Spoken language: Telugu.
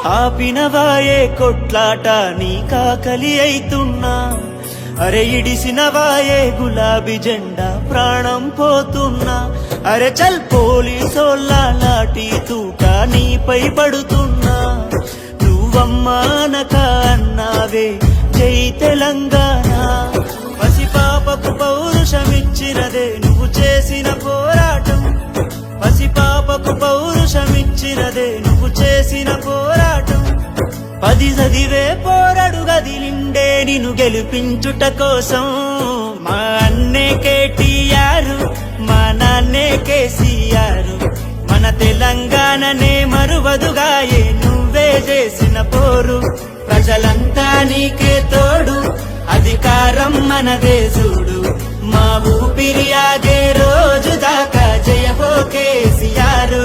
ఆపినవాయే కొట్లాట నీ కాకలి అయితున్నా, అరే ఇడిసినవాయే గులాబీ జెండా ప్రాణం పోతున్నా, అరే చల్ పోలీసోళ్ళ లాఠీ తూట నీపై పడుతున్నా, నువ్వమ్మానక అన్నావే జై తెలంగాణ, పసిపాపకు పౌరుషమిచ్చినదే నువ్వు చేసిన పోరాటం, పసిపాపకు పౌరుషమిచ్చినదే నువ్వు చేసిన పోరాటం, 10 చదివే పోరడు గదిలిండే నిన్ను గెలిపించుట కోసం, మా అన్నే కేటీఆర్ మా నాన్నే కేసీఆర్, మన తెలంగాణనే మరువదుగాయే నువ్వే చేసిన పోరు, ప్రజలంతా నీకే తోడు అధికారం మనదే చూడు, మా ఊపిరి ఆగే రోజు దాకా జయ హో కేసీఆర్.